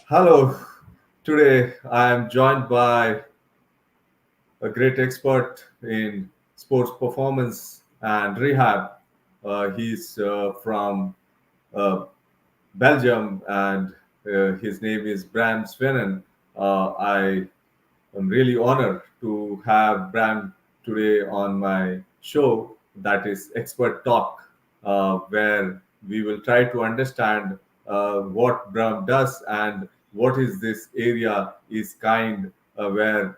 Hello. Today I am joined by a great expert in sports performance and rehab. He's from uh, Belgium and his name is Bram Swinnen. I am really honored to have Bram today on my show, that is Expert Talk, where we will try to understand what Bram does and what is this area is kind where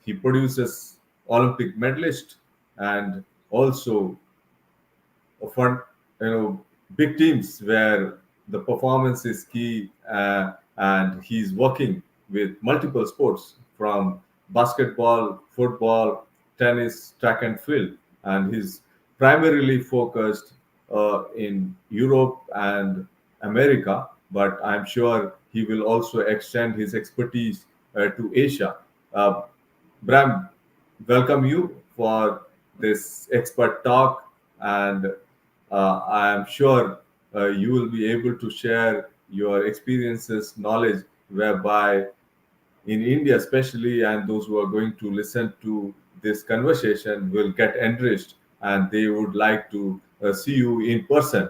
he produces Olympic medalist and also for big teams where the performance is key, and he's working with multiple sports from basketball, football, tennis, track and field, and he's primarily focused in Europe and America, but I'm sure he will also extend his expertise to Asia. uh, Bram, welcome you for this expert talk, and I am sure you will be able to share your experiences, knowledge, whereby in India, especially, and those who are going to listen to this conversation will get enriched and they would like to see you in person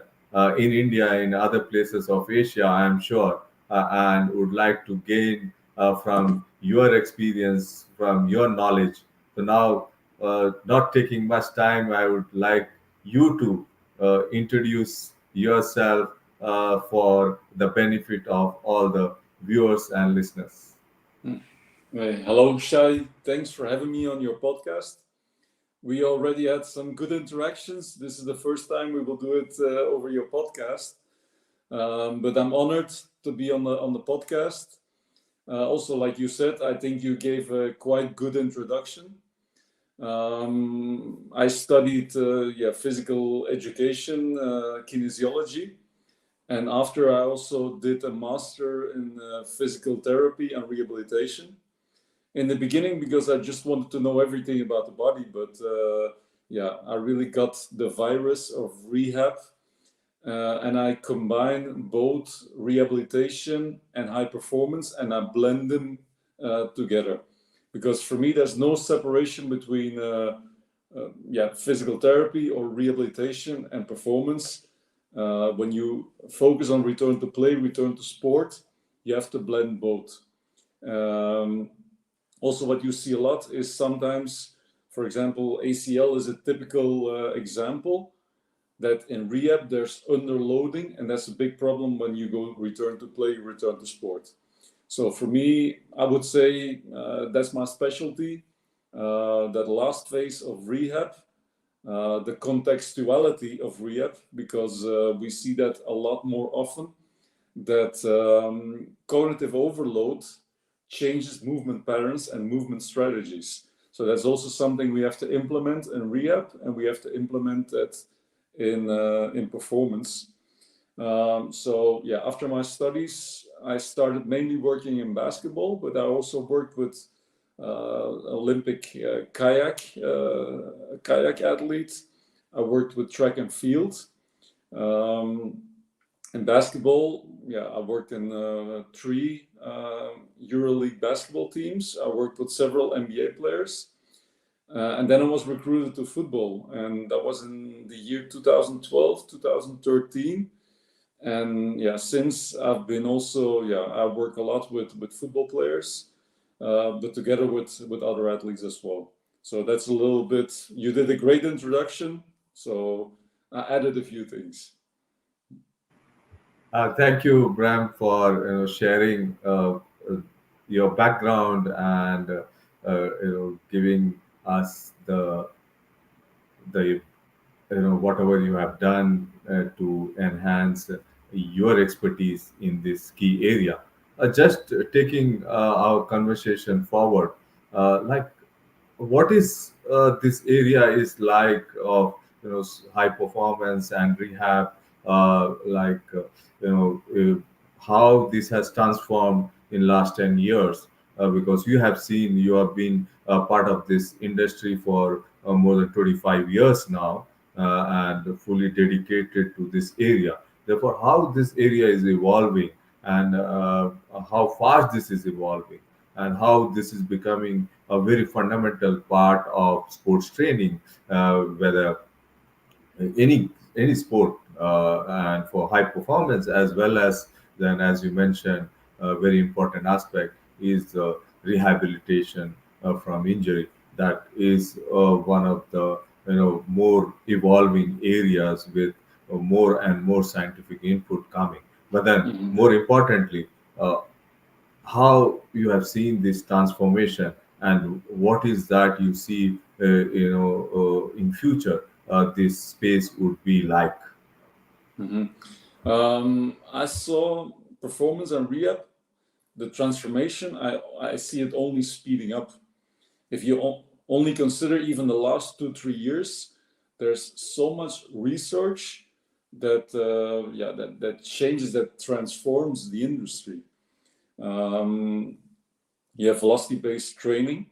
in India, in other places of Asia, I'm sure, and would like to gain from your experience, from your knowledge. So, now, not taking much time, I would like you to introduce yourself for the benefit of all the viewers and listeners. Hmm. Hello, Shai. Thanks for having me on your podcast. We already had some good interactions. This is the first time we will do it over your podcast, but I'm honored to be on the podcast. Also, like you said, I think you gave a quite good introduction. I studied physical education, kinesiology, and after I also did a master in physical therapy and rehabilitation in the beginning because I just wanted to know everything about the body. But I really got the virus of rehab, and I combine both rehabilitation and high performance, and I blend them together. Because for me, there's no separation between physical therapy or rehabilitation and performance. When you focus on return to play, return to sport, you have to blend both. Um, Also, what you see a lot is sometimes, for example, ACL is a typical example that in rehab there's underloading, and that's a big problem when you go return to play, return to sport. So for me, I would say that's my specialty. That last phase of rehab, the contextuality of rehab, because we see that a lot more often, that cognitive overload changes movement patterns and movement strategies. So that's also something we have to implement in rehab, and we have to implement that in performance. After my studies, I started mainly working in basketball, but I also worked with Olympic kayak athletes. I worked with track and field. Um, in basketball, I worked in three EuroLeague basketball teams. I worked with several NBA players. And then I was recruited to football. And that was in the year 2012, 2013. And since I've been also, I work a lot with football players, but together with other athletes as well. So that's a little bit, you did a great introduction. So I added a few things. Thank you, Bram, for sharing your background and giving us the whatever you have done to enhance your expertise in this key area. Just taking our conversation forward, like what is this area is like of high performance and rehab, like how this has transformed in last 10 years, because you have seen, you have been part of this industry for more than 25 years now, and fully dedicated to this area. Therefore, how this area is evolving, and how fast this is evolving, and how this is becoming a very fundamental part of sports training, whether any sport, and for high performance, as well as, then as you mentioned, a very important aspect is rehabilitation from injury. That is one of the more evolving areas, with more and more scientific input coming. But then, Mhm. more importantly, uh, how you have seen this transformation, and what is that you see in future this space would be like. Mhm. I saw performance and rehab, the transformation. I see it only speeding up. If you only consider even the last 2 3 years, there's so much research that that changes, that transforms the industry. Um, you have velocity-based training.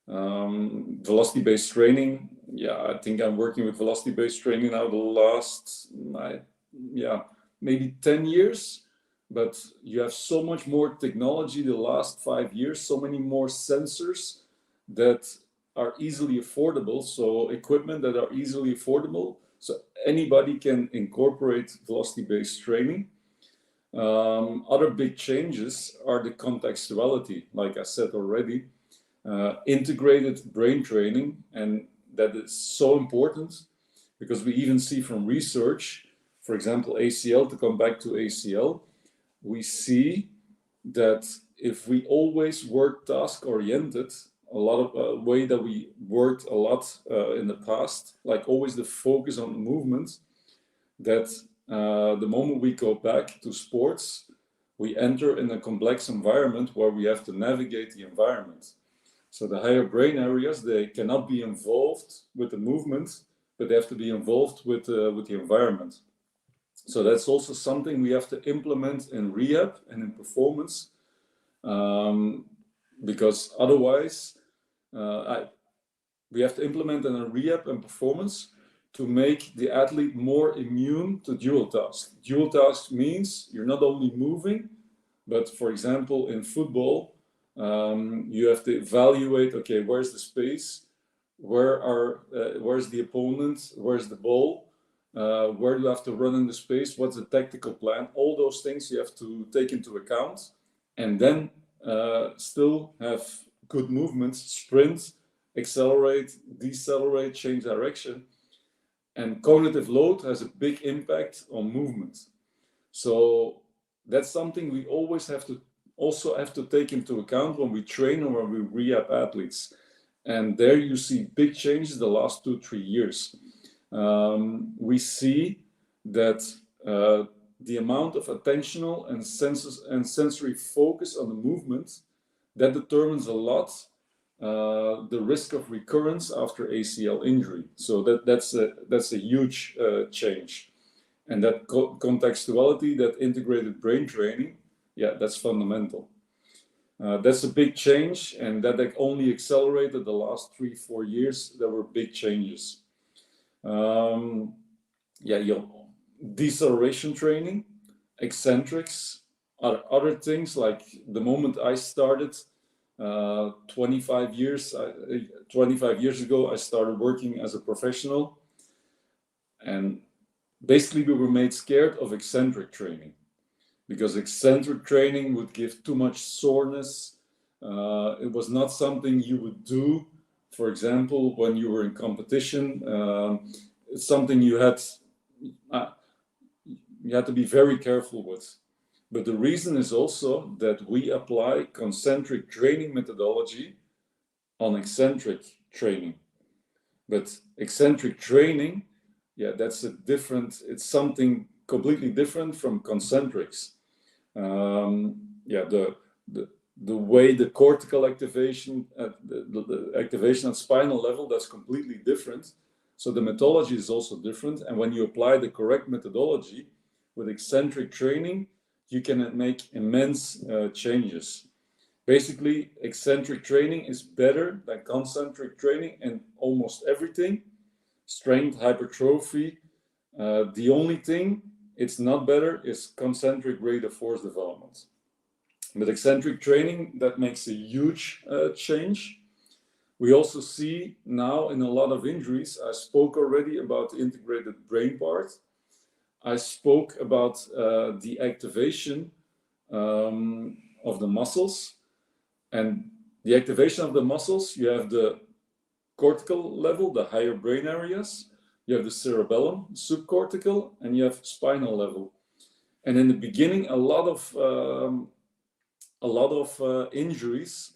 Velocity-based training. Yeah, I think I'm working with velocity-based training now the last, yeah, maybe 10 years. But you have so much more technology the last 5 years, so many more sensors that are easily affordable. So equipment that are easily affordable. So anybody can incorporate velocity-based training. Other big changes are the contextuality, like I said already, integrated brain training, and that is so important because we even see from research, for example, ACL, to come back to ACL, we see that if we always work task oriented, a lot of way that we worked a lot in the past, like always the focus on the movement, that the moment we go back to sports, we enter in a complex environment where we have to navigate the environment. So the higher brain areas, they cannot be involved with the movement, but they have to be involved with the environment. So that's also something we have to implement in rehab and in performance, um, because otherwise, we have to implement in a rehab and performance to make the athlete more immune to dual task. Dual task means you're not only moving, but for example, in football, you have to evaluate, okay, where's the space? Where's the opponent? Where's the ball? Where do I have to run in the space? What's the tactical plan? All those things you have to take into account, and then still have good movements, sprint, accelerate, decelerate, change direction. And cognitive load has a big impact on movement. So that's something we always have to take into account when we train or when we rehab athletes. And there you see big changes the last 2 3 years. We see that the amount of attentional and sensory focus on the movement, that determines a lot the risk of recurrence after ACL injury. So that's a huge change. And that contextuality, that integrated brain training, yeah, that's fundamental. That's a big change, and that only accelerated the last 3 4 years. There were big changes. Your deceleration training, eccentrics, other things. Like the moment I started, 25 years ago, I started working as a professional, and basically we were made scared of eccentric training because eccentric training would give too much soreness. It was not something you would do, for example, when you were in competition. It's something uh, you had to be very careful with. But the reason is also that we apply concentric training methodology on eccentric training. But eccentric training, yeah, it's something completely different from concentrics. Yeah, the way the cortical activation, the activation at spinal level, that's completely different. So the methodology is also different. And when you apply the correct methodology with eccentric training, you can make immense changes. Basically, eccentric training is better than concentric training in almost everything. Strength, hypertrophy. The only thing it's not better, it's concentric rate of force development. With eccentric training, that makes a huge change. We also see now in a lot of injuries, I spoke already about the integrated brain part. I spoke about the activation of the muscles. And the activation of the muscles, you have the cortical level, the higher brain areas, you have the cerebellum, subcortical, and you have spinal level. And in the beginning, a lot of injuries,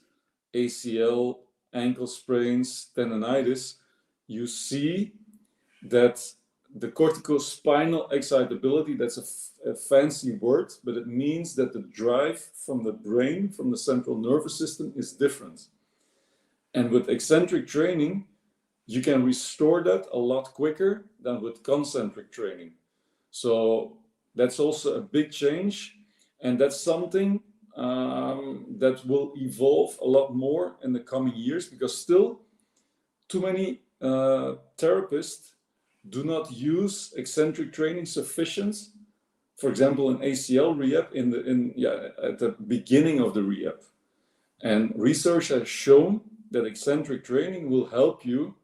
ACL, ankle sprains, tendonitis, you see that the corticospinal excitability, that's a fancy word, but it means that the drive from the brain, from the central nervous system, is different. And with eccentric training, you can restore that a lot quicker than with concentric training. So that's also a big change. And that's something that will evolve a lot more in the coming years, because still too many therapists do not use eccentric training sufficient. For example, in ACL rehab, at the beginning of the rehab. And research has shown that eccentric training will help you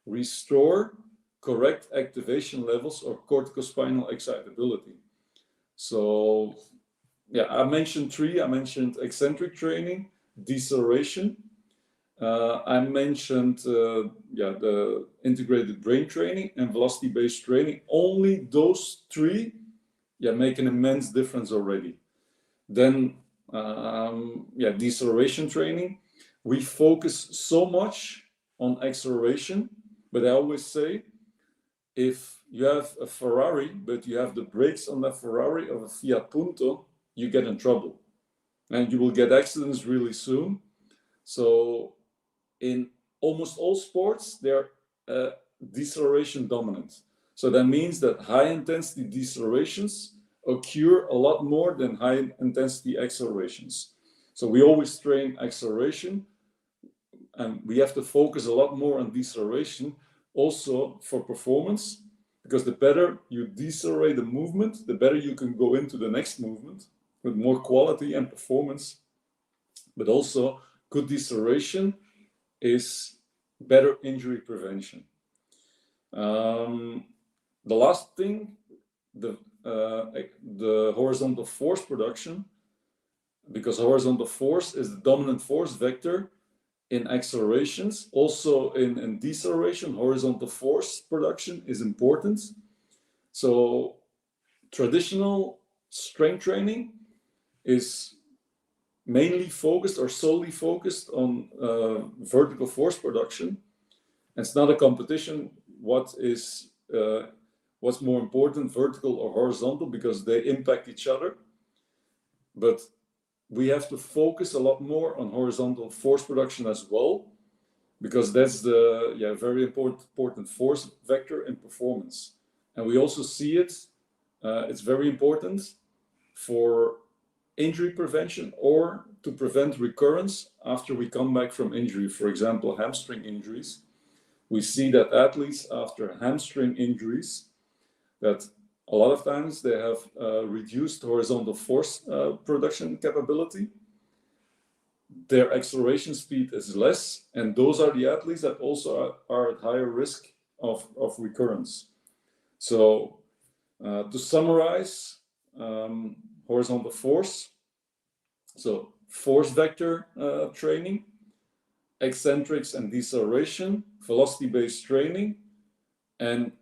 restore correct activation levels or corticospinal excitability. So, I mentioned three. I mentioned eccentric training, deceleration. I mentioned the integrated brain training and velocity-based training. Only those three make an immense difference already. Then deceleration training. We focus so much on acceleration, but I always say, if you have a Ferrari, but you have the brakes on that Ferrari of a Fiat Punto, you get in trouble. And you will get accidents really soon. So in almost all sports, they're deceleration dominant. So that means that high intensity decelerations occur a lot more than high intensity accelerations. So we always train acceleration, and we have to focus a lot more on deceleration also for performance, because the better you decelerate the movement, the better you can go into the next movement with more quality and performance. But also, good deceleration is better injury prevention. The last thing, the horizontal force production, because horizontal force is the dominant force vector in accelerations. Also in deceleration, horizontal force production is important. So traditional strength training is mainly focused or solely focused on vertical force production. And it's not a competition what's more important, vertical or horizontal, because they impact each other. But we have to focus a lot more on horizontal force production as well, because that's the very important force vector in performance. And we also see it's very important for injury prevention or to prevent recurrence after we come back from injury. For example, hamstring injuries. We see that athletes after hamstring injuries, that a lot of times they have reduced horizontal force production capability. Their acceleration speed is less, and those are the athletes that also are at higher risk of recurrence. So to summarize, horizontal force, so force vector training, eccentrics and deceleration, velocity-based training, and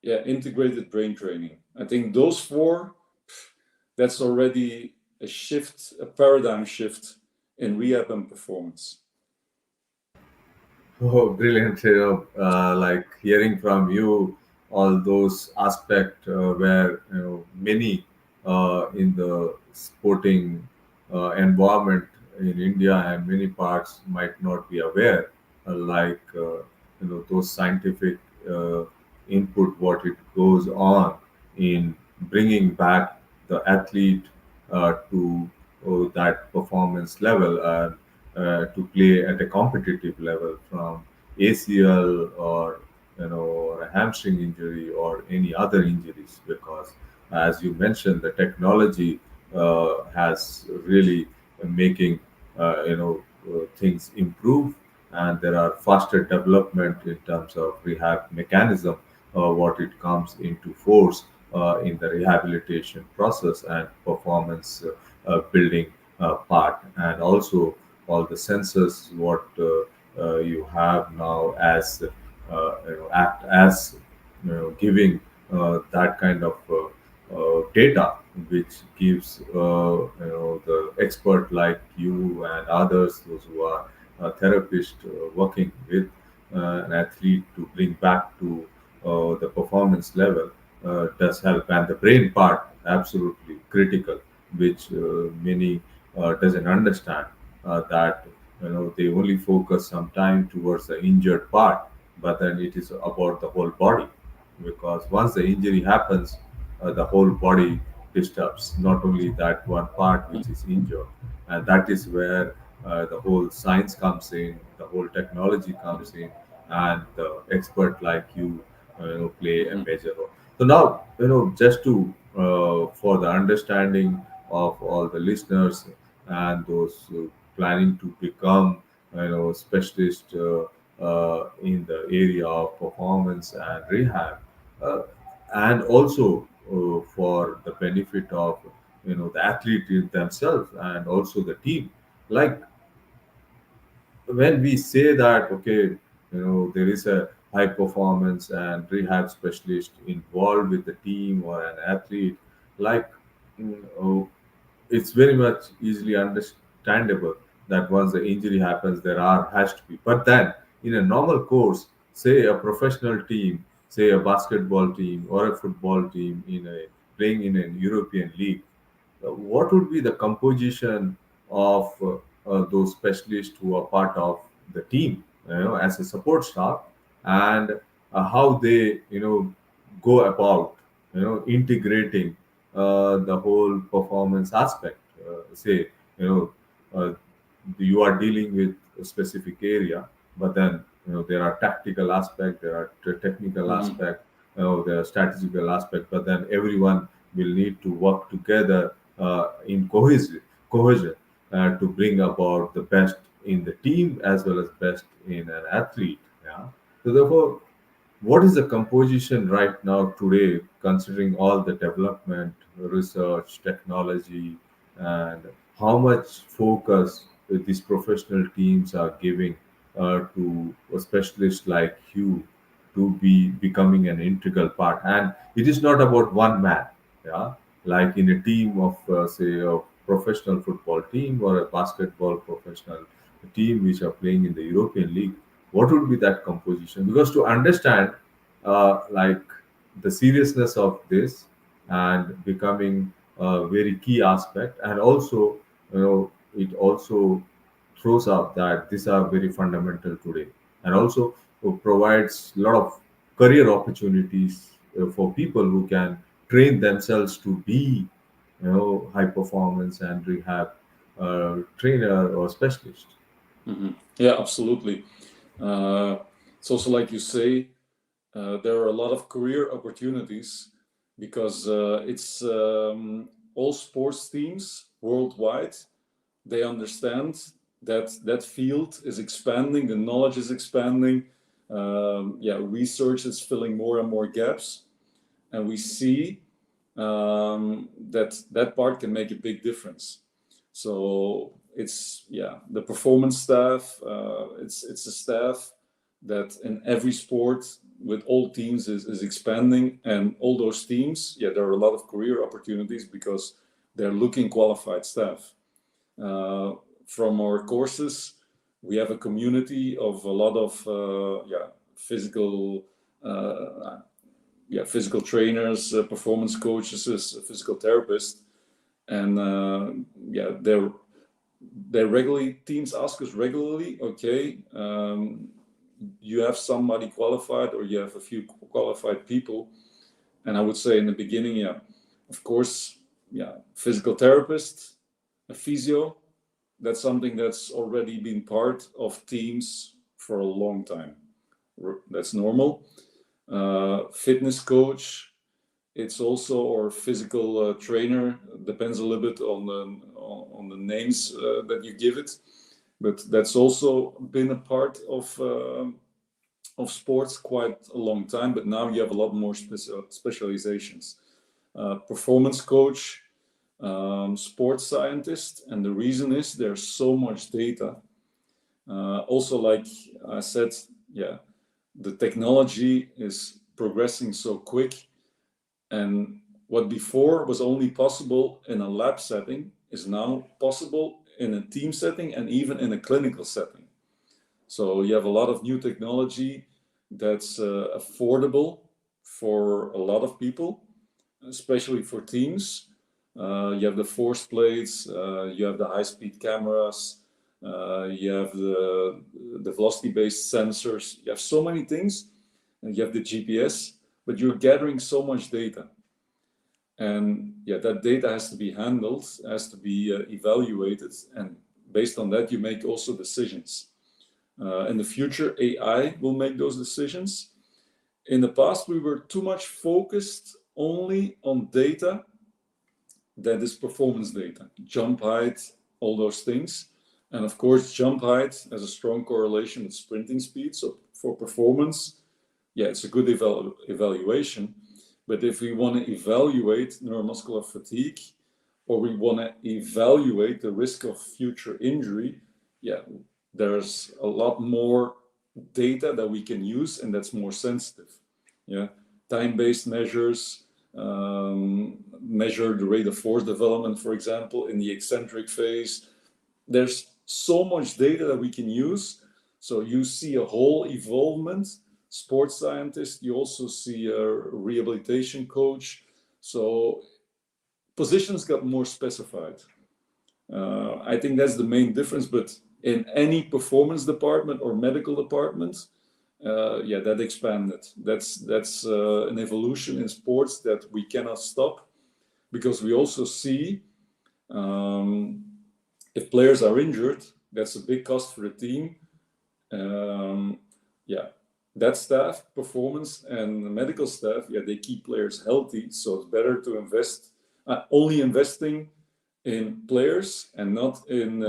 integrated brain training. I think those four, that's already a shift, a paradigm shift in rehab and performance. Oh, brilliant! Like hearing from you all those aspects where many in the sporting environment in India and many parts might not be aware, those scientific uh, input, what it goes on in bringing back the athlete to that performance level and to play at a competitive level, from ACL or or a hamstring injury or any other injuries, because As you mentioned, the technology has really making things improve, and there are faster development in terms of rehab mechanism, what it comes into force in the rehabilitation process and performance building part, and also all the sensors what you have now as act as giving that kind of data, which gives the expert like you and others, those who are therapists working with an athlete to bring back to the performance level, does help. And the brain part absolutely critical, which many doesn't understand, that they only focus some time towards the injured part, but then it is about the whole body, because once the injury happens, the whole body disturbs, not only that one part which is injured. And that is where the whole science comes in, the whole technology comes in, and the expert like you, play a Mhm. major role. So now, just to for the understanding of all the listeners and those planning to become, specialist in the area of performance and rehab, uh, and also for the benefit of the athlete themselves and also the team. Like, when we say that, okay, there is a high performance and rehab specialist involved with the team or an athlete, like, oh, it's very much easily understandable that once the injury happens, there are has to be. But then, in a normal course, say a professional team, say a basketball team or a football team in a playing in an European league, what would be the composition of those specialists who are part of the team, as a support staff, and how they, go about, integrating the whole performance aspect. Say, you know, uh, you are dealing with a specific area, but then there are tactical aspect, there are technical Mhm. aspect, there are strategical aspect, but then everyone will need to work together in cohesion to bring about the best in the team as well as best in an athlete. Yeah. So therefore, what is the composition right now today, considering all the development, research, technology, and how much focus these professional teams are giving to a specialist like you to be becoming an integral part? And it is not about one man, yeah, like in a team of, say, a professional football team or a basketball professional team which are playing in the European League. What would be that composition? Because to understand like the seriousness of this and becoming a very key aspect, and also it also throws up that these are very fundamental today, and also provides a lot of career opportunities for people who can train themselves to be high performance and rehab trainer or specialist. Mhm. Yeah, absolutely. It's also like you say, there are a lot of career opportunities because it's all sports teams worldwide. They understand that that field is expanding, the knowledge is expanding. Yeah, research is filling more and more gaps, and we see that that part can make a big difference. So it's, yeah, the performance staff. It's a staff that in every sport with all teams is expanding, and all those teams, yeah, there are a lot of career opportunities because they're looking qualified staff. Uh, from our courses, we have a community of a lot of physical uh, physical trainers, performance coaches, physical therapists, and they're regularly, teams ask us regularly, okay, you have somebody qualified or you have a few qualified people, and I would say in the beginning, yeah, of course, yeah, physical therapist, a physio, that's something that's already been part of teams for a long time. That's normal. Fitness coach it's also, or physical trainer, depends a little bit on the names that you give it, but that's also been a part of sports quite a long time. But now you have a lot more specializations. Performance coach, sports scientist, and the reason is there's so much data. Also, like I said, yeah, the technology is progressing so quick, and what before was only possible in a lab setting is now possible in a team setting and even in a clinical setting. So you have a lot of new technology that's affordable for a lot of people, especially for teams. You have the force plates, you have the high-speed cameras, you have the velocity-based sensors. You have so many things, and you have the GPS, but you're gathering so much data. And yeah, that data has to be handled, has to be evaluated, and based on that, you make also decisions. In the future, AI will make those decisions. In the past, we were too much focused only on data that is performance data, jump height, all those things. And of course, jump height has a strong correlation with sprinting speed. So for performance, yeah, it's a good evaluation. But if we want to evaluate neuromuscular fatigue, or we want to evaluate the risk of future injury, yeah, there's a lot more data that we can use, and that's more sensitive. Yeah, time-based measures, measure the rate of force development, for example, in the eccentric phase. There's so much data that we can use. So you see a whole evolvement. Sports scientist, you also see a rehabilitation coach. So positions got more specified. I think that's the main difference. But in any performance department or medical department, yeah, that expanded. That's an evolution in sports that we cannot stop, because we also see if players are injured, that's a big cost for the team. Yeah, that staff, performance and the medical staff, yeah, they keep players healthy. So it's better to invest, only investing in players and not in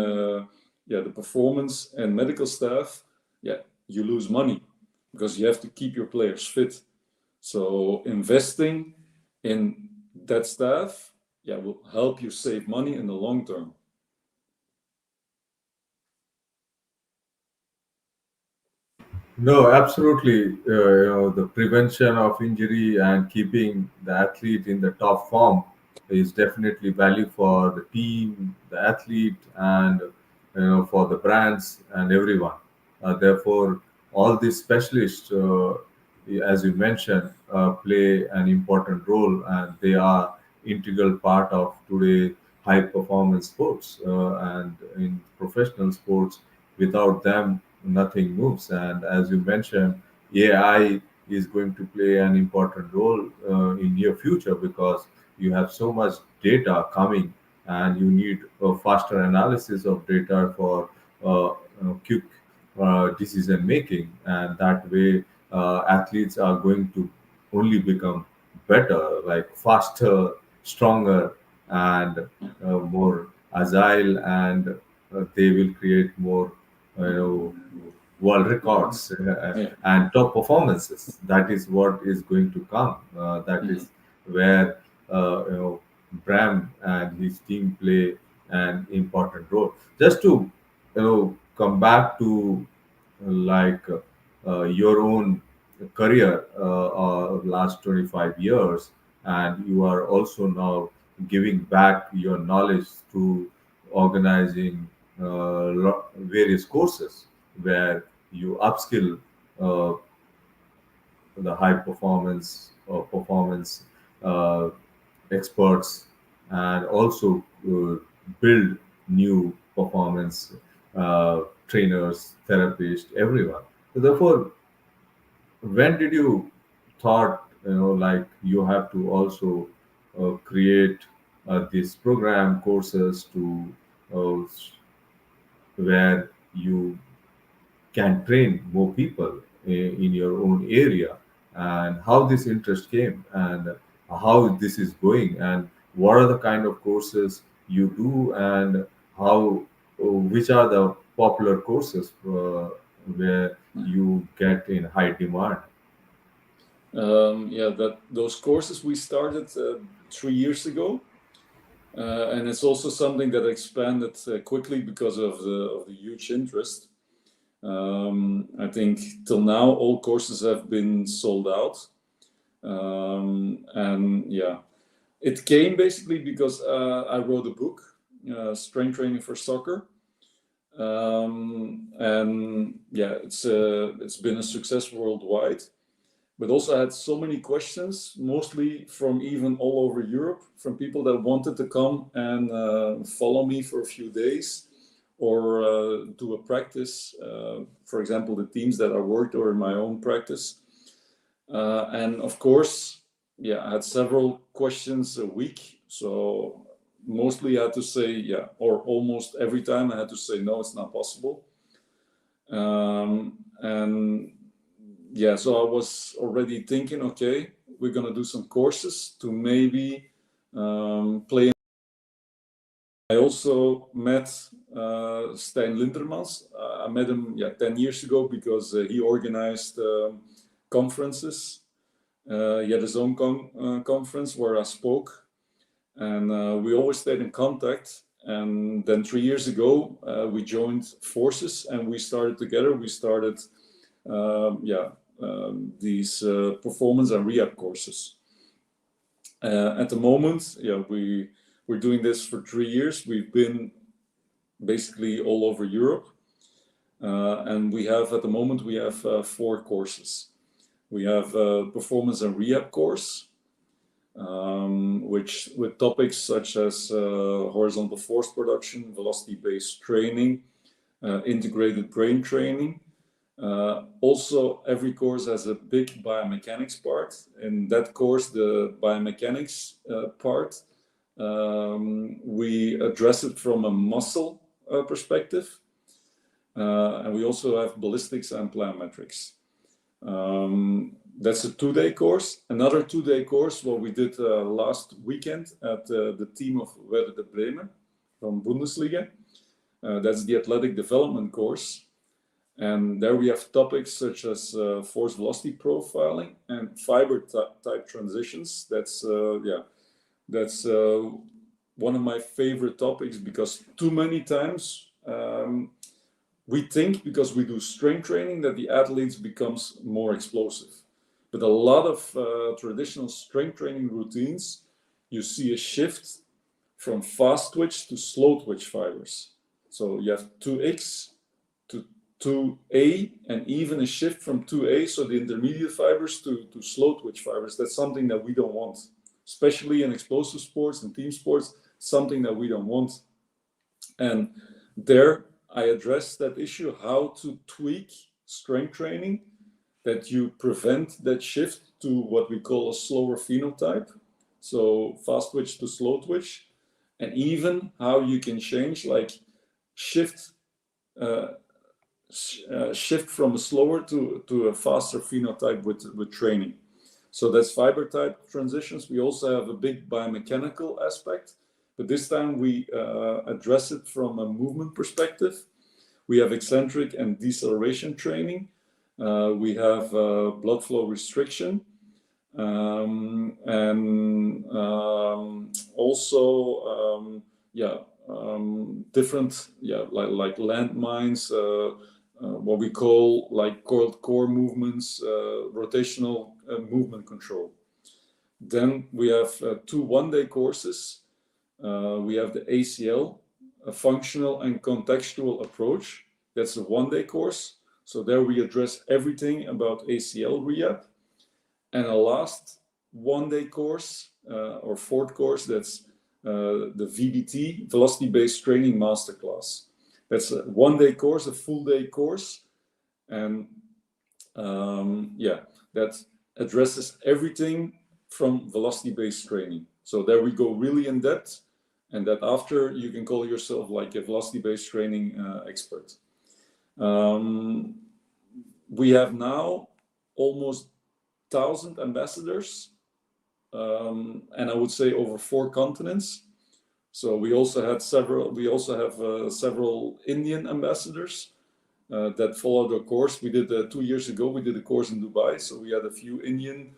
yeah, the performance and medical staff. Yeah, you lose money because you have to keep your players fit. So investing in that staff, yeah, will help you save money in the long term. No, absolutely. The prevention of injury and keeping the athlete in the top form is definitely value for the team, the athlete, and for the brands and everyone. Therefore, all these specialists, as you mentioned, play an important role, and they are integral part of today high performance sports and in professional sports. Without them, nothing moves. And as you mentioned, AI is going to play an important role in near future, because you have so much data coming, and you need a faster analysis of data for quick decision making, and that way athletes are going to only become better, like faster, stronger, and more agile, and they will create more you know world records Yeah. and top performances. That is what is going to come. That Mhm. is where Bram and his team play an important role. Just to come back to like your own career last 25 years, and you are also now giving back your knowledge through organizing various courses where you upskill uh, the high performance or performance uh, experts, and also build new performance trainers, therapists, everyone. So therefore, when did you thought like you have to also create these program courses to where you can train more people in your own area, and how this interest came, and how this is going and what are the kind of courses you do and how which are the popular courses where you get in high demand. Yeah, that those courses we started 3 years ago, and it's also something that expanded quickly because of the huge interest. I think till now all courses have been sold out, and yeah, it came basically because I wrote a book, Strength Training for Soccer, and yeah, it's been a success worldwide. But also I had so many questions, mostly from even all over Europe, from people that wanted to come and follow me for a few days or do a practice. For example, the teams that I worked or in my own practice. And of course, yeah, I had several questions a week. So mostly I had to say, yeah, or almost every time I had to say, no, it's not possible. And yeah, so I was already thinking, okay, we're gonna do some courses to maybe play. I also met Stijn Lindermans. I met him 10 years ago because he organized conferences. He had his own conference where I spoke, and we always stayed in contact. And then 3 years ago, we joined forces and we started together. We started these performance and rehab courses. At the moment, we're doing this for 3 years. We've been basically all over Europe, and we have at the moment we have 4 courses. We have a performance and rehab course, which with topics such as horizontal force production, velocity-based training, integrated brain training. Also, every course has a big biomechanics part. In that course, the biomechanics part, we address it from a muscle perspective. And we also have ballistics and plyometrics. That's a 2-day course. Another 2-day course, what we did last weekend at the team of Werder Bremen from Bundesliga. That's the athletic development course. And there we have topics such as force velocity profiling and fiber type transitions. That's one of my favorite topics because too many times we think because we do strength training that the athletes becomes more explosive. But a lot of traditional strength training routines, you see a shift from fast twitch to slow twitch fibers. So you have 2X to 2A and even a shift from 2A, so the intermediate fibers to slow twitch fibers. That's something that we don't want, especially in explosive sports and team sports, something that we don't want. And there I address that issue, how to tweak strength training that you prevent that shift to what we call a slower phenotype. So fast twitch to slow twitch, and even how you can change, like shift from a slower to a faster phenotype with training. So that's fiber type transitions. We also have a big biomechanical aspect, but this time we address it from a movement perspective. We have eccentric and deceleration training. We have blood flow restriction, and also different like landmines, what we call like coiled core movements, rotational movement control. Then we have 2 one-day courses. We have the ACL, a functional and contextual approach. That's a 1-day course. So there we address everything about ACL rehab. And a last 1-day course, or 4th course, that's the VBT, Velocity-Based Training Masterclass. That's a 1-day course, a full-day course. And that addresses everything from velocity-based training. So there we go really in depth, and that after you can call yourself like a velocity-based training expert. We have now almost 1,000 ambassadors and I would say over 4 continents. So we also had several. We also have several Indian ambassadors that followed our course. We did 2 years ago. We did a course in Dubai, so we had a few Indian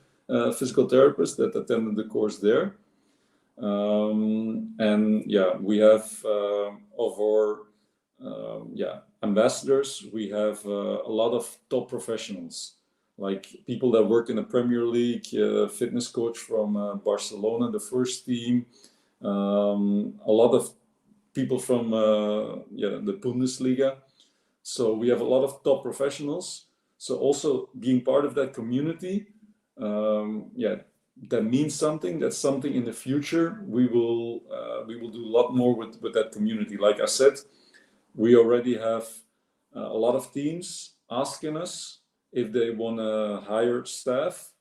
physical therapists that attended the course there. And yeah, we have of our ambassadors. We have a lot of top professionals, like people that work in the Premier League, fitness coach from Barcelona, the first team. A lot of people from the Bundesliga. So we have a lot of top professionals. So also being part of that community, that means something. That's something in the future we will do a lot more with that community. Like I said, we already have a lot of teams asking us if they want to hire staff,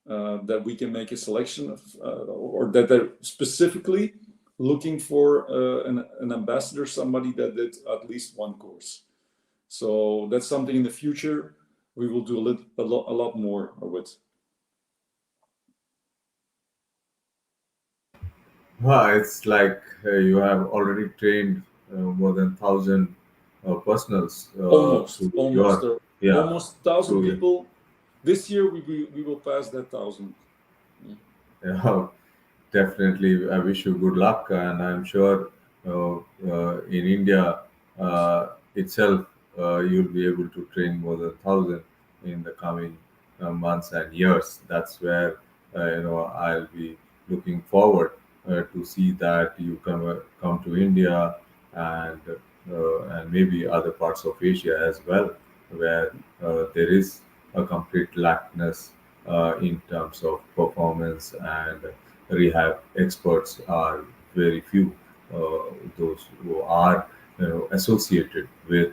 that we can make a selection of, or that they're specifically looking for an ambassador, somebody that did at least one course. So that's something in the future we will do a lot more with. It's like you have already trained more than 1,000 personals Almost, through your, yeah, almost 1,000 through people. This year we will pass that 1,000. yeah, definitely. I wish you good luck, and I'm sure in India itself you'll be able to train more than 1,000 in the coming months and years. That's where I'll be looking forward to see that you come to India and maybe other parts of Asia as well, where there is a complete lackness in terms of performance, and rehab experts are very few. Those who are associated with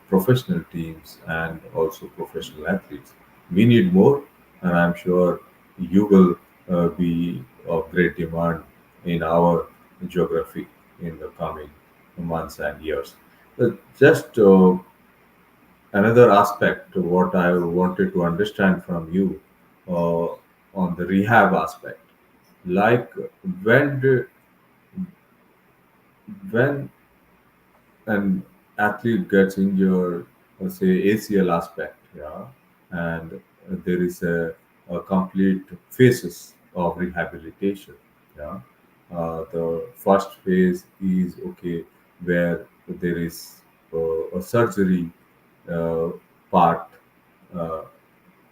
professional teams and also professional athletes. We need more, and I'm sure you will be of great demand in our geography in the coming months and years. Just another aspect to what I wanted to understand from you uh, on the rehab aspect, like when do, when an athlete gets injured, or say ACL aspect, yeah, and there is a complete phases of rehabilitation, yeah. The first phase is okay, where there is a surgery uh, part, uh,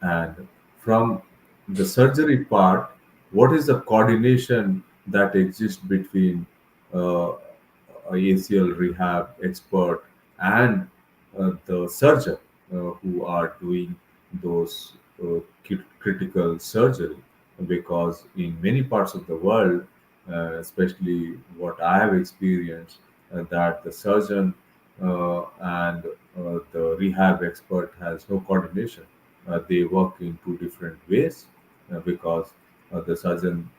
and from the surgery part, what is the coordination that exists between uh, a ACL rehab expert and the surgeon who are doing those critical surgery? Because in many parts of the world, especially what I have experienced, that the surgeon and the rehab expert has no coordination. They work in two different ways, because the surgeon,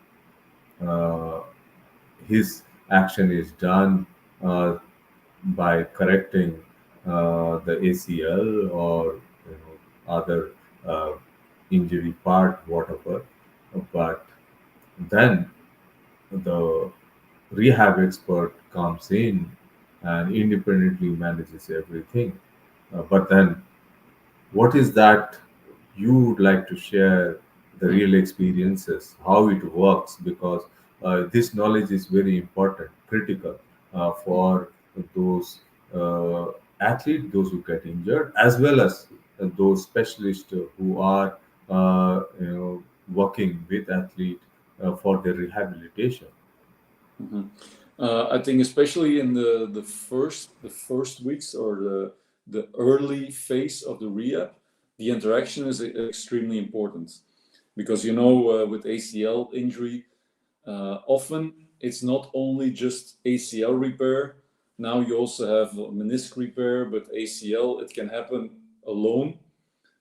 uh, his action is done uh, by correcting the ACL or other uh, injury part, whatever. But then the rehab expert comes in and independently manages everything. But then, what is that you would like to share the Hmm. real experiences, how it works? Because this knowledge is very important, critical for those uh, athletes, those who get injured, as well as those specialists who are working with athlete for their rehabilitation. Mhm. I think especially in the first weeks or the early phase of the rehab, the interaction is extremely important, because with ACL injury, often it's not only just ACL repair. Now you also have menisc repair, but ACL, it can happen alone,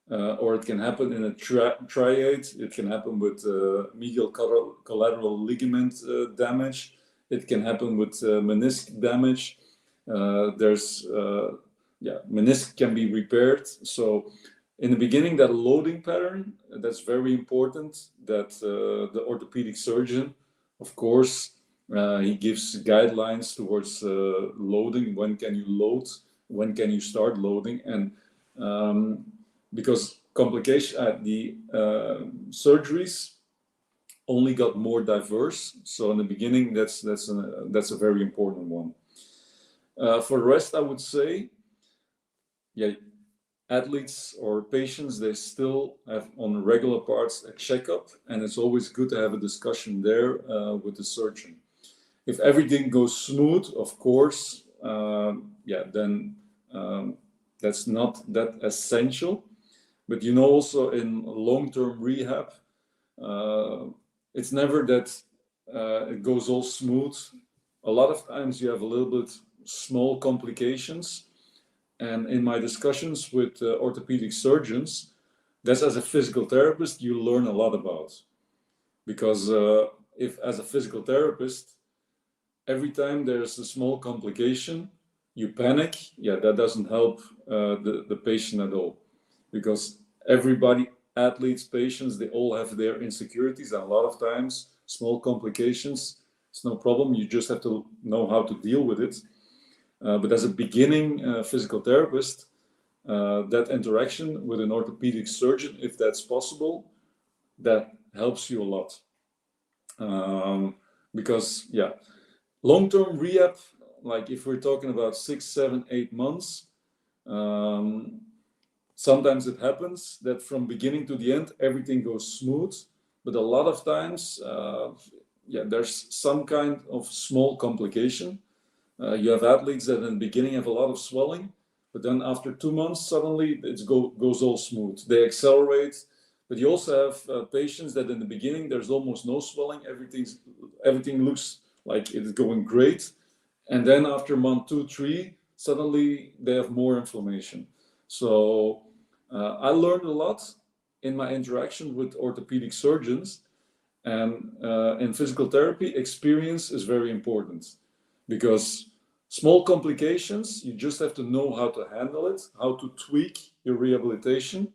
or it can happen in a triad. It can happen with medial collateral ligament damage. It can happen with menisc damage. Menisc can be repaired. So in the beginning, that loading pattern, that's very important, that the orthopedic surgeon, of course, he gives guidelines towards loading. When can you load? When can you start loading? And because the surgeries only got more diverse. So in the beginning, that's a very important one. For the rest, I would say, yeah, athletes or patients, they still have on regular parts a checkup, and it's always good to have a discussion there with the surgeon. If everything goes smooth, of course, then that's not that essential. But also in long-term rehab, it's never that it goes all smooth. A lot of times you have a little bit small complications. And in my discussions with orthopedic surgeons, that's, as a physical therapist, you learn a lot about. Because if, as a physical therapist, every time there's a small complication, you panic, that doesn't help the patient at all. Because everybody, athletes, patients, they all have their insecurities, and a lot of times small complications, it's no problem. You just have to know how to deal with it. But as a beginning physical therapist, that interaction with an orthopedic surgeon, if that's possible, that helps you a lot. Because long-term rehab, like if we're talking about 6, 7, 8 months, sometimes it happens that from beginning to the end, everything goes smooth. But a lot of times, there's some kind of small complication. You have athletes that in the beginning have a lot of swelling, but then after 2 months, suddenly it goes all smooth. They accelerate. But you also have patients that in the beginning, there's almost no swelling. Everything looks like it's going great. And then after month 2, 3, suddenly they have more inflammation. So I learned a lot in my interaction with orthopedic surgeons. And in physical therapy, experience is very important. Because small complications, you just have to know how to handle it, how to tweak your rehabilitation.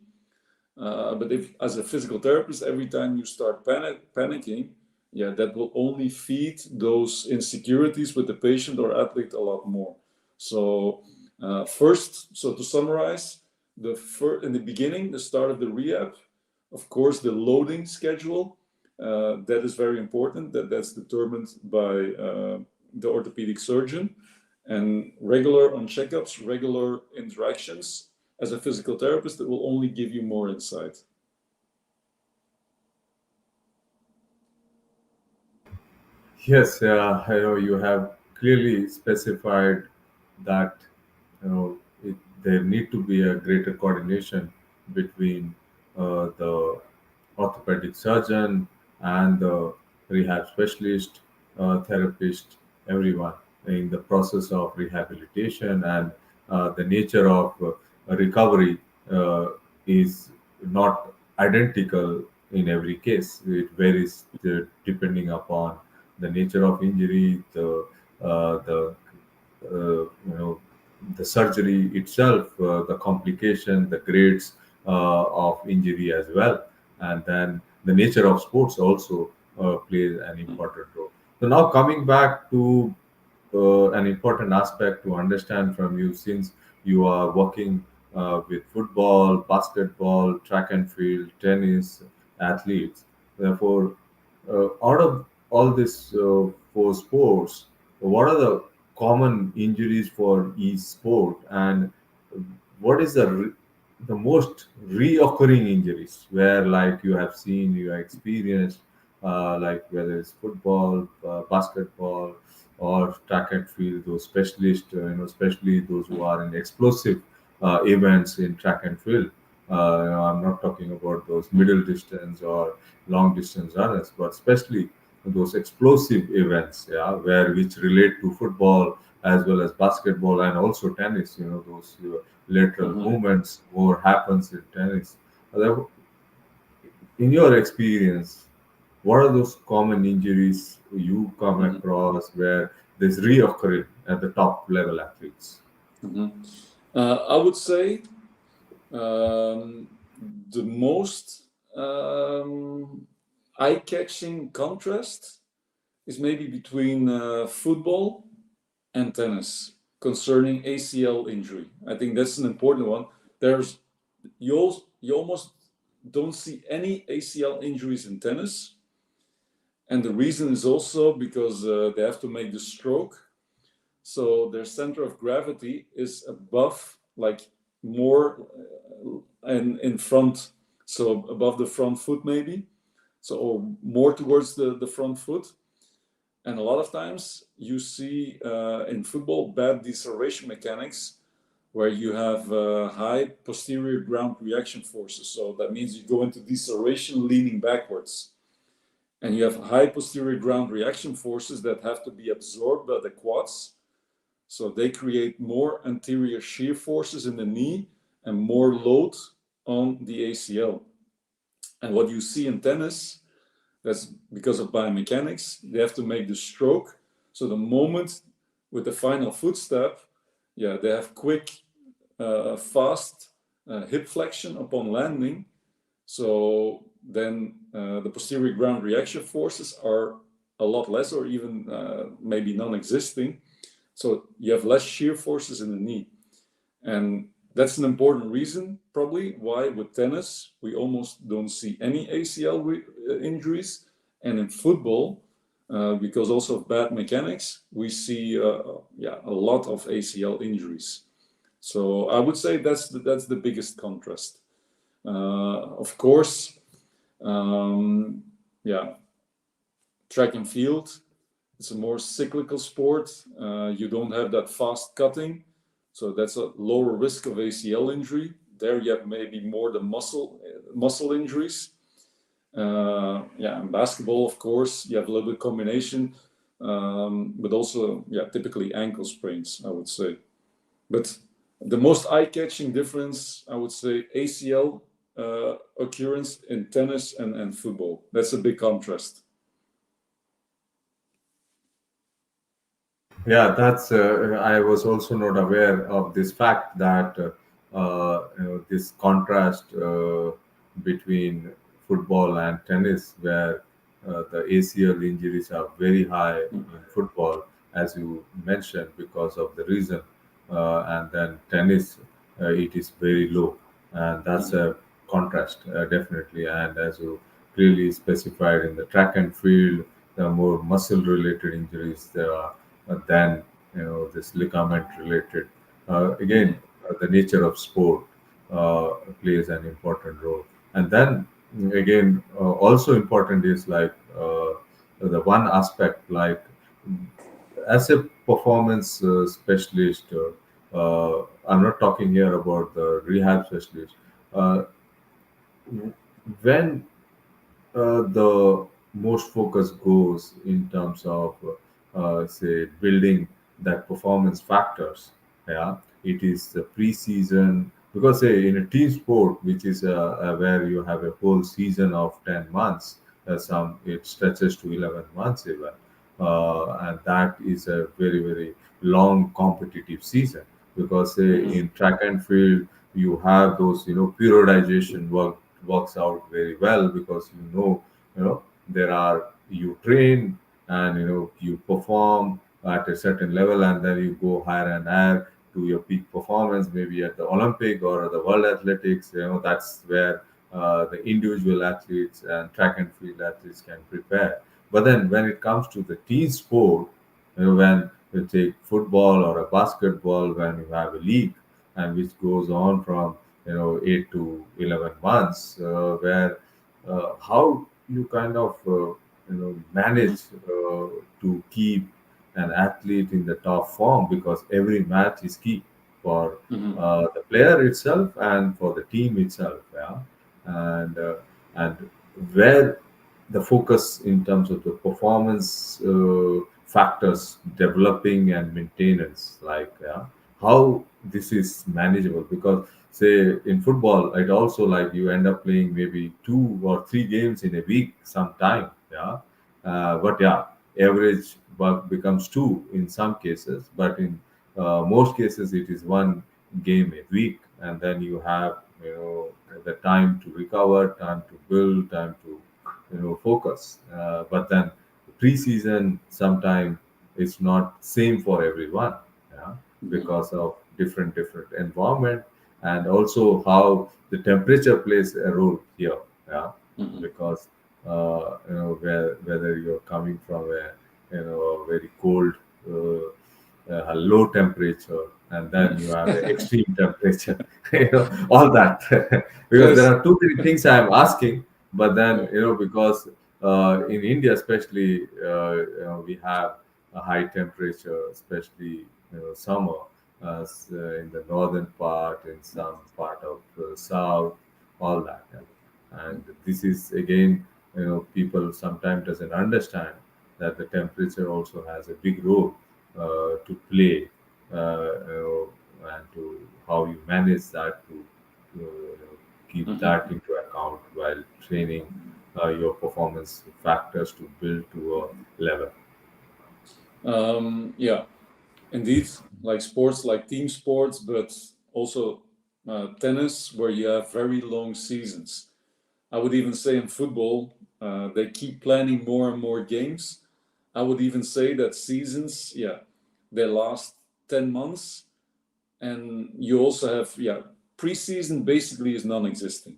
But if, as a physical therapist, every time you start panicking, that will only feed those insecurities with the patient or athlete a lot more. So to summarize, in the beginning, the start of the rehab, of course, the loading schedule, that is very important. That's determined by the orthopedic surgeon, and regular on checkups, regular interactions as a physical therapist, that will only give you more insight. Yes, I know you have clearly specified that there need to be a greater coordination between the orthopedic surgeon and the rehab specialist, therapist, everyone in the process of rehabilitation, and the nature of recovery is not identical in every case. It varies depending upon the nature of injury, the the surgery itself, the complication, the grades of injury as well, and then the nature of sports also plays an important role. So now coming back to an important aspect to understand from you, since you are working with football, basketball, track and field, tennis athletes. Therefore, out of all these four sports, what are the common injuries for each sport, and what is the most reoccurring injuries where, like, you have seen, you have experienced, like whether it's football, basketball, or track and field, those specialists, especially those who are in explosive events in track and field. I'm not talking about those middle distance or long distance runners, but especially those explosive events, which relate to football as well as basketball and also tennis. Those lateral Mm-hmm. movements more happens in tennis. In your experience, what are those common injuries you come Mm-hmm. across where this reoccurring at the top level athletes? Mm-hmm. I would say the most eye-catching contrast is maybe between football and tennis concerning ACL injury. I think that's an important one. There's you almost don't see any ACL injuries in tennis, and the reason is also because they have to make the stroke, so their center of gravity is above, like more in front, so above the front foot maybe, so or more towards the front foot. And a lot of times you see in football bad deceleration mechanics where you have high posterior ground reaction forces. So that means you go into deceleration leaning backwards. And you have high posterior ground reaction forces that have to be absorbed by the quads. So they create more anterior shear forces in the knee and more load on the ACL. And what you see in tennis, that's because of biomechanics. They have to make the stroke. So the moment with the final footstep, yeah, they have quick, fast hip flexion upon landing. So then the posterior ground reaction forces are a lot less or even maybe non-existing. So you have less shear forces in the knee. And that's an important reason, probably, why with tennis we almost don't see any ACL injuries. And in football, because also of bad mechanics, we see a lot of ACL injuries. So I would say that's the biggest contrast. Of course, yeah, track and field, it's a more cyclical sport. You don't have that fast cutting, so that's a lower risk of ACL injury. There you have maybe more the muscle injuries. Yeah, in basketball, of course, you have a little bit combination, but also, yeah, typically ankle sprains, I would say. But the most eye-catching difference, I would say, ACL occurrence in tennis and football. That's a big contrast. Yeah, that's. I was also not aware of this fact that this contrast between football and tennis, where the ACL injuries are very high in football, as you mentioned, because of the reason, and then tennis, it is very low, and that's a contrast definitely. And as you clearly specified in the track and field, the more muscle-related injuries there are than this ligament related. Again, the nature of sport plays an important role. And then again, also important is like the one aspect, like as a performance specialist. I'm not talking here about the rehab specialist. Uh, when the most focus goes in terms of say building that performance factors, yeah, it is the preseason, because say in a team sport, which is where you have a whole season of 10 months, some it stretches to 11 months even, and that is a very very long competitive season, because say in track and field you have those periodization works out very well, because there are, you train and you perform at a certain level, and then you go higher and higher to your peak performance, maybe at the Olympic or the World Athletics. That's where the individual athletes and track and field athletes can prepare. But then when it comes to the team sport, when you take football or a basketball, when you have a league and which goes on from 8 to 11 months, where how you kind of manage to keep an athlete in the top form, because every match is key for Mhm. the player itself and for the team itself, yeah. And where the focus in terms of the performance factors developing and maintenance, like, yeah, how this is manageable, because say in football it also, like, you end up playing maybe 2 or 3 games in a week sometime, yeah. But yeah, average work becomes two in some cases, but in most cases it is one game a week, and then you have the time to recover, time to build, time to focus. But then pre-season sometimes it's not same for everyone, yeah, Mhm. because of different environment, and also how the temperature plays a role here, yeah, Mhm. because whether you're coming from a a very cold, a low temperature, and then you have an extreme temperature, all that. Because there Yes. are too many things I'm asking, but Yeah. then because in India especially, we have a high temperature, especially summer, in the northern part, in some part of south, all that. Yeah. And this is again, people sometimes doesn't understand that the temperature also has a big role to play, and to how you manage that, to keep Mhm. that into account while training your performance factors to build to a level. Yeah, indeed, like sports, like team sports, but also tennis, where you have very long seasons. I would even say in football, they keep planning more and more games. I would even say that seasons, yeah, they last 10 months. And you also have, yeah, preseason basically is non existent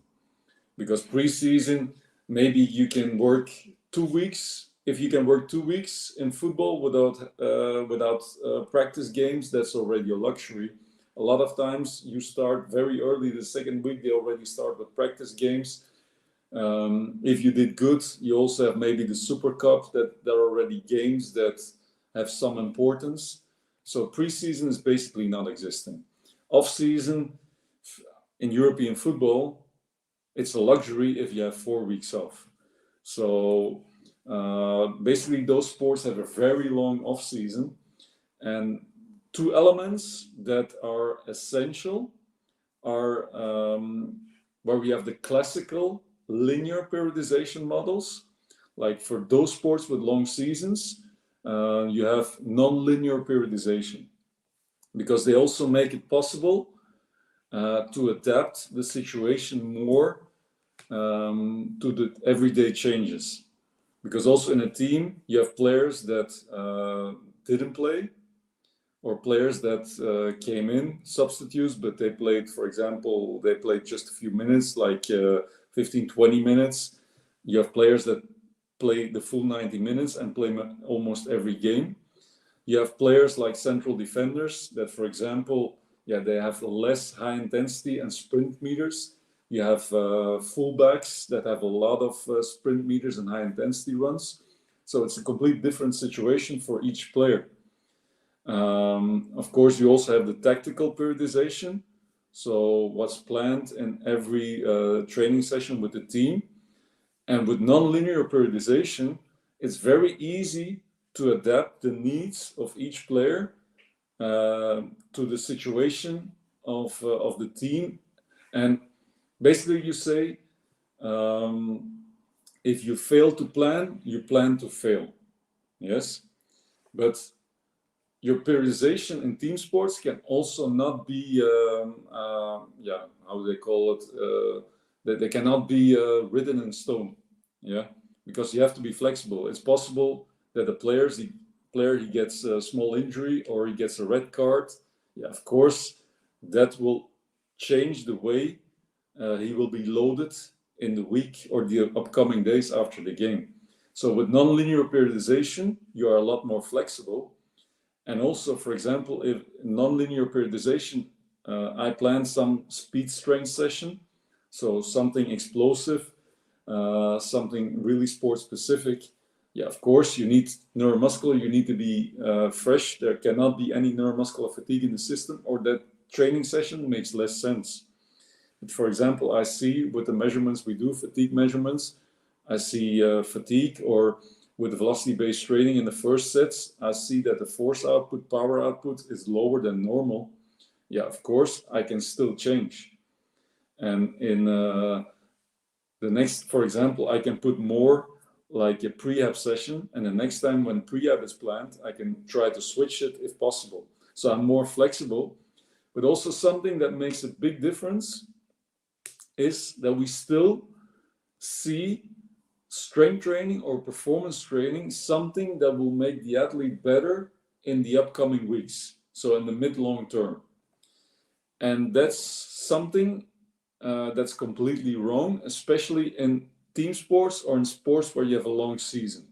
because preseason, maybe you can work 2 weeks. If you can work 2 weeks in football without practice games, that's already a luxury. A lot of times you start very early. The second week they already start with practice games. If you did good, you also have maybe the Super Cup, that there are already games that have some importance. So preseason is basically non-existent. Off season in European football, it's a luxury if you have 4 weeks off. So basically, those sports have a very long off season, and two elements that are essential are where we have the classical linear periodization models. Like for those sports with long seasons, you have non-linear periodization because they also make it possible to adapt the situation more to the everyday changes. Because also in a team, you have players that didn't play or players that came in substitutes, but they played, for example, they played just a few minutes, like 15, 20 minutes. You have players that play the full 90 minutes and play almost every game. You have players like central defenders that, for example, yeah, they have less high intensity and sprint meters. You have fullbacks that have a lot of sprint meters and high intensity runs. So it's a complete different situation for each player. Of course, you also have the tactical periodization. So what's planned in every training session with the team. And with nonlinear periodization, it's very easy to adapt the needs of each player to the situation of the team. And basically, you say, um, if you fail to plan, you plan to fail. Yes, but your periodization in team sports can also not be, yeah, how do they call it? They cannot be written in stone. Yeah, because you have to be flexible. It's possible that the player he gets a small injury or he gets a red card. Yeah, of course, that will change the way he will be loaded in the week or the upcoming days after the game. So with nonlinear periodization, you are a lot more flexible. And also, for example, if nonlinear periodization, I plan some speed strength session, so something explosive, something really sport specific. Yeah, of course, you need neuromuscular, you need to be fresh. There cannot be any neuromuscular fatigue in the system, or that training session makes less sense. But for example, I see with the measurements we do, fatigue measurements, I see fatigue, or with the velocity-based training in the first sets, I see that the force output, power output is lower than normal. Yeah, of course, I can still change. And in the next, for example, I can put more like a prehab session, and the next time when prehab is planned, I can try to switch it if possible. So I'm more flexible, but also something that makes a big difference is that we still see strength training or performance training something that will make the athlete better in the upcoming weeks, so in the mid-long term. And that's something that's completely wrong, especially in team sports or in sports where you have a long season.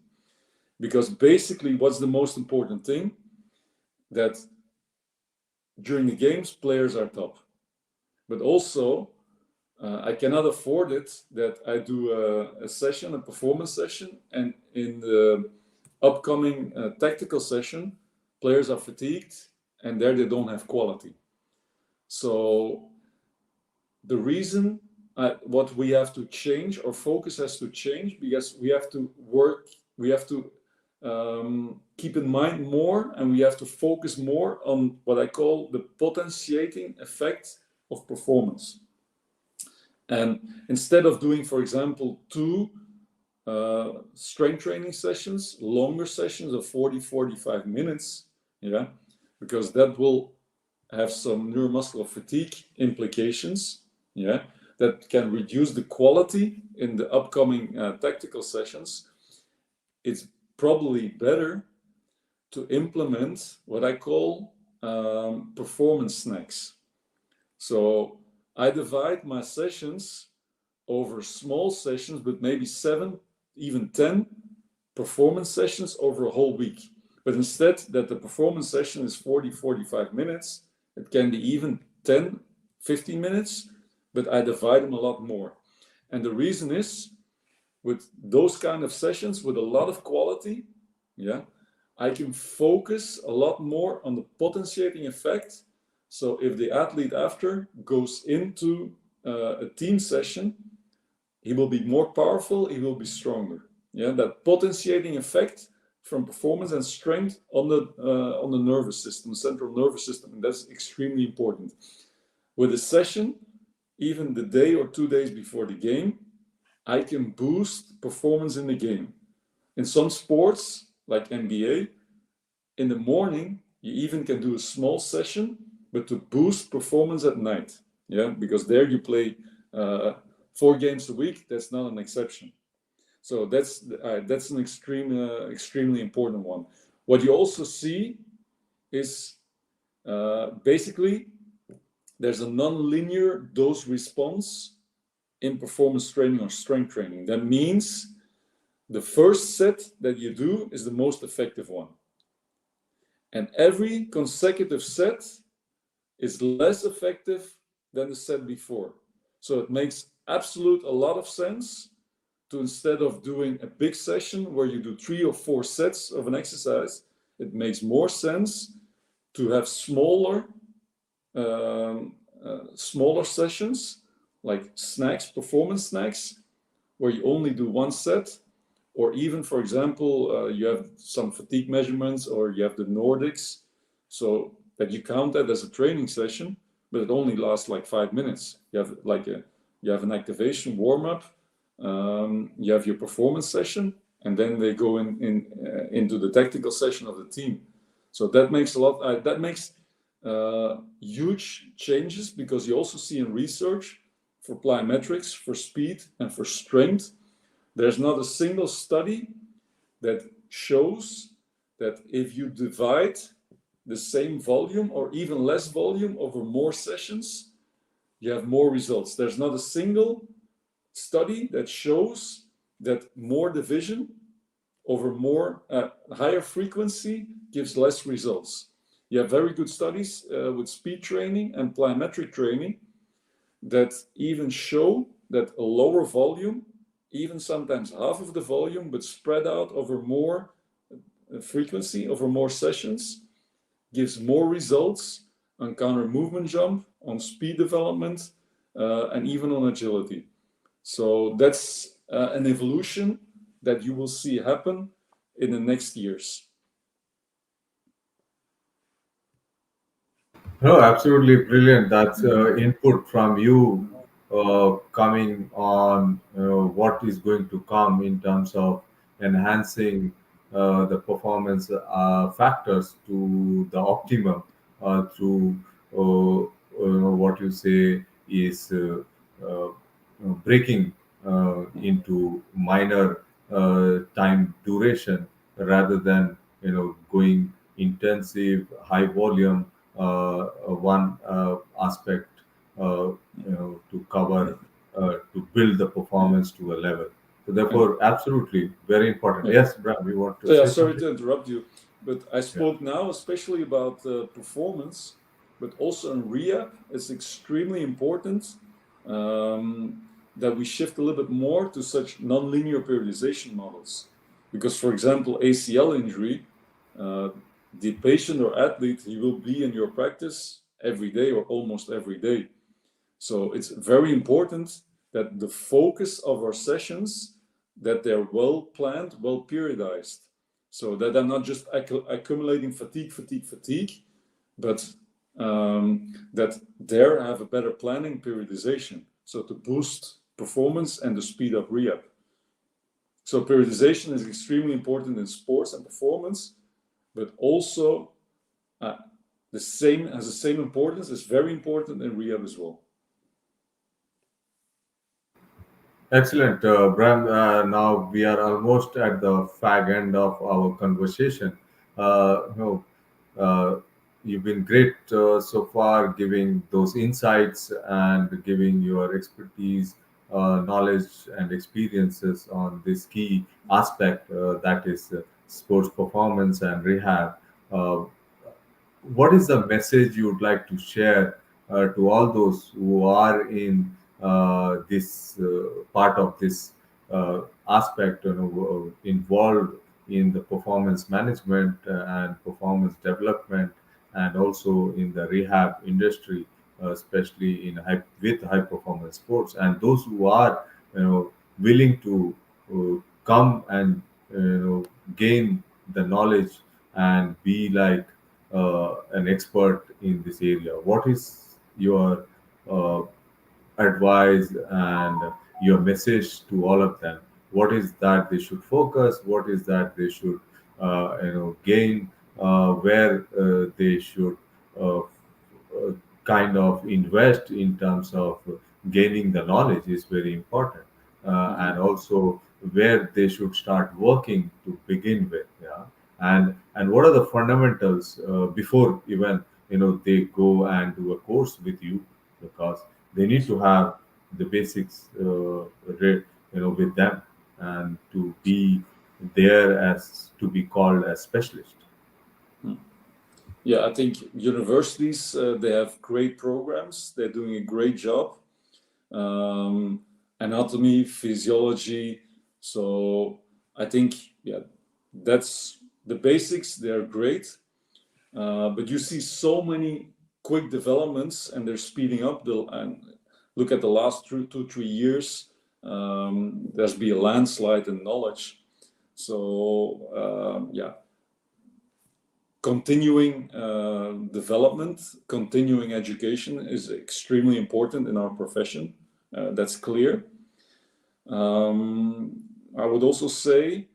Because basically, what's the most important thing? That during the games, players are top. But also, I cannot afford it that I do a session, a performance session, and in the upcoming tactical session, players are fatigued and there they don't have quality. So the reason what we have to change, our focus has to change, because we have to work, we have to keep in mind more, and we have to focus more on what I call the potentiating effect of performance. And instead of doing, for example, 2 strength training sessions, longer sessions of 40-45 minutes, yeah, because that will have some neuromuscular fatigue implications, yeah, that can reduce the quality in the upcoming tactical sessions. It's probably better to implement what I call performance snacks. So I divide my sessions over small sessions, but maybe 7, even 10 performance sessions over a whole week. But instead that the performance session is 40-45 minutes, it can be even 10-15 minutes, but I divide them a lot more. And the reason is, with those kind of sessions with a lot of quality, yeah, I can focus a lot more on the potentiating effect. So if the athlete after goes into a team session, he will be more powerful, he will be stronger. Yeah, that potentiating effect from performance and strength on the nervous system, central nervous system, and that's extremely important. With a session, even the day or 2 days before the game, I can boost performance in the game. In some sports, like NBA, in the morning, you even can do a small session, but to boost performance at night. Yeah, because there you play 4 games a week. That's not an exception. So that's an extremely important one. What you also see is basically there's a non-linear dose response in performance training or strength training. That means the first set that you do is the most effective one. And every consecutive set is less effective than the set before. So it makes absolute a lot of sense to, instead of doing a big session where you do 3 or 4 sets of an exercise, it makes more sense to have smaller sessions, like snacks, performance snacks, where you only do 1 set, or even, for example, you have some fatigue measurements, or you have the Nordics, so that you count that as a training session, but it only lasts like 5 minutes. You have an activation warm up, you have your performance session, and then they go into the tactical session of the team. So that makes huge changes, because you also see in research for plyometrics, for speed, and for strength, there's not a single study that shows that if you divide the same volume or even less volume over more sessions, you have more results. There's not a single study that shows that more division over more higher frequency gives less results. You have very good studies with speed training and plyometric training that even show that a lower volume, even sometimes half of the volume, but spread out over more frequency, over more sessions, gives more results on counter movement jump, on speed development, and even on agility. So that's an evolution that you will see happen in the next years. No, absolutely brilliant. That's input from you coming on what is going to come in terms of enhancing the performance factors to the optimum through what you say is breaking into minor time duration rather than going intensive high volume one aspect to cover to build the performance to a level. So Yeah. therefore, absolutely very important. Yeah. Yes, Bram, you want to So yeah, say sorry something? to interrupt you, but I Yeah. spoke now especially about performance, but also in rehab, it's extremely important that we shift a little bit more to such nonlinear periodization models. Because, for example, ACL injury, uh, the patient or athlete, he will be in your practice every day or almost every day. So it's very important that the focus of our sessions, that they're well planned, well periodized, so that I'm not just accumulating fatigue, but that there have a better planning periodization, so to boost performance and to speed up rehab. So periodization is extremely important in sports and performance, but also uh, the same has the same importance. Is very important in rehab as well. Excellent, Bram. Now we are almost at the fag end of our conversation. Uh, you know, uh, you've been great so far, giving those insights and giving your expertise, knowledge, and experiences on this key aspect that is sports performance and rehab. Uh, what is the message you would like to share to all those who are in this part of this aspect, involved in the performance management and performance development, and also in the rehab industry, especially with high performance sports, and those who are willing to come and gain the knowledge and be like an expert in this area. What is your uh, advice and your message to all of them? What is that they should focus? What is that they should gain? Where they should uh, kind of invest in terms of gaining the knowledge is very important, Mhm. and also where they should start working to begin with. Yeah, and what are the fundamentals before even they go and do a course with you, because they need to have the basics with them and to be there as to be called as specialist. Hmm. Yeah, I think universities they have great programs. They're doing a great job. Um, Anatomy, physiology. So I think yeah, that's the basics. They're great, but you see so many quick developments, and they're speeding up. And look at the last 2 3 years. There's been a landslide in knowledge. So yeah, continuing development, continuing education is extremely important in our profession. That's clear. I would also say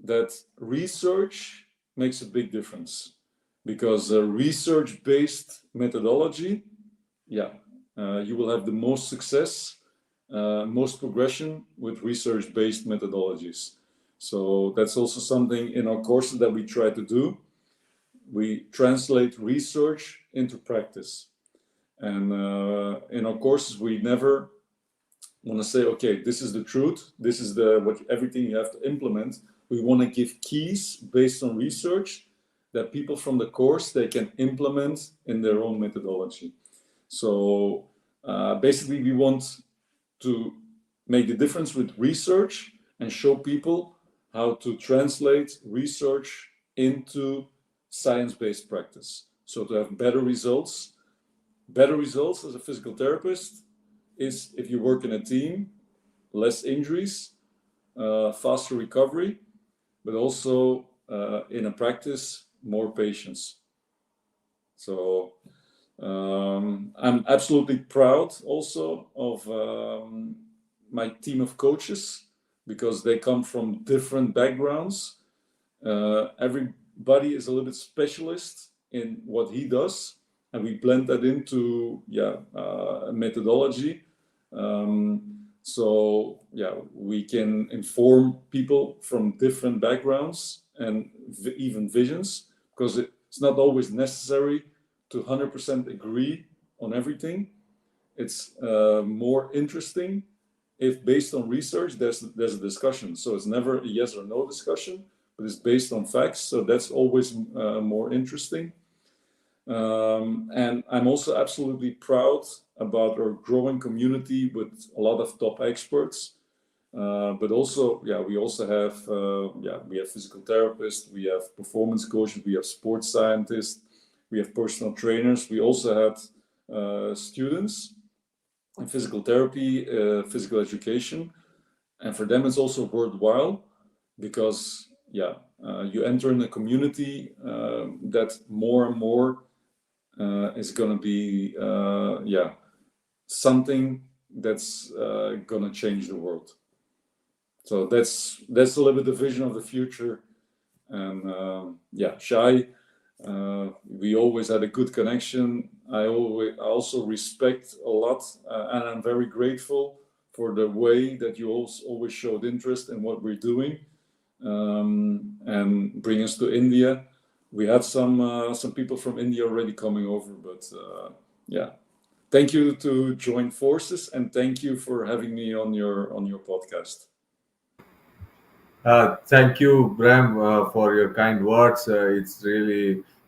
that research makes a big difference because research-based methodology, yeah, you will have the most success, most progression with research-based methodologies. So that's also something in our courses that we try to do. We translate research into practice. And in our courses, we never want to say, okay, this is the truth. This is the what everything you have to implement. We want to give keys based on research that people from the course they can implement in their own methodology. So basically, we want to make the difference with research and show people how to translate research into science-based practice. So to have better results. Better results as a physical therapist is if you work in a team, less injuries, faster recovery, but also in a practice, more patients. So I'm absolutely proud also of my team of coaches because they come from different backgrounds. Everybody is a little bit specialist in what he does, and we blend that into a methodology So yeah, we can inform people from different backgrounds and even visions, because it's not always necessary to 100% agree on everything. It's more interesting if, based on research, there's a discussion. So it's never a yes or no discussion, but it's based on facts. So that's always more interesting. And I'm also absolutely proud about our growing community with a lot of top experts. But also, yeah, we also have we have physical therapists, we have performance coaches, we have sports scientists, we have personal trainers. We also had students in physical therapy, physical education, and for them it's also worthwhile, because you enter in a community that more and more is going to be something that's going to change the world. So that's a little bit the vision of the future. And Shai, we always had a good connection. I also respect a lot, and I'm very grateful for the way that you also always showed interest in what we're doing, and bring us to India. We have some people from India already coming over, but thank you to join forces, and thank you for having me on your podcast. Thank you, Bram, for your kind words.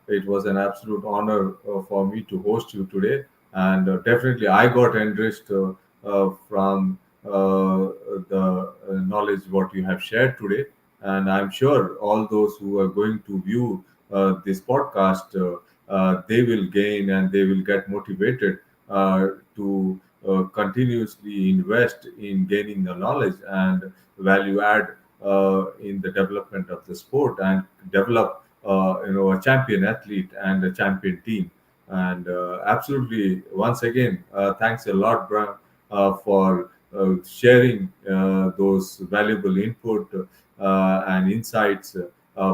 It was an absolute honor for me to host you today. And definitely, I got enriched from the knowledge what you have shared today. And I'm sure all those who are going to view this podcast, they will gain and they will get motivated to continuously invest in gaining the knowledge and value add in the development of the sport and develop a champion athlete and a champion team. And absolutely, once again, thanks a lot, Bram, for sharing those valuable input and insights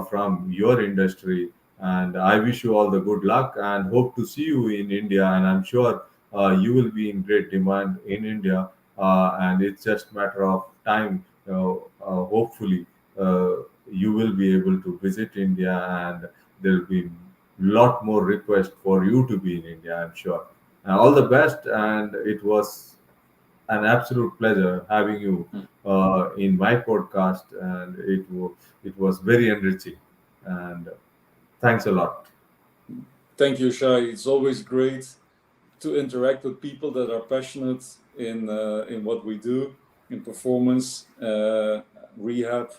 from your industry. And I wish you all the good luck and hope to see you in India. And I'm sure you will be in great demand in India. And it's just matter of time. Hopefully, you will be able to visit India, and there will be lot more requests for you to be in India. I'm sure. All the best, and it was an absolute pleasure having you in my podcast, and it was very enriching. And thanks a lot. Thank you, Shai. It's always great to interact with people that are passionate in what we do, in performance, rehab.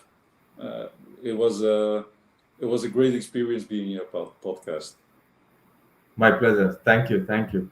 Uh, it was a great experience being in your podcast. My pleasure. Thank you. Thank you.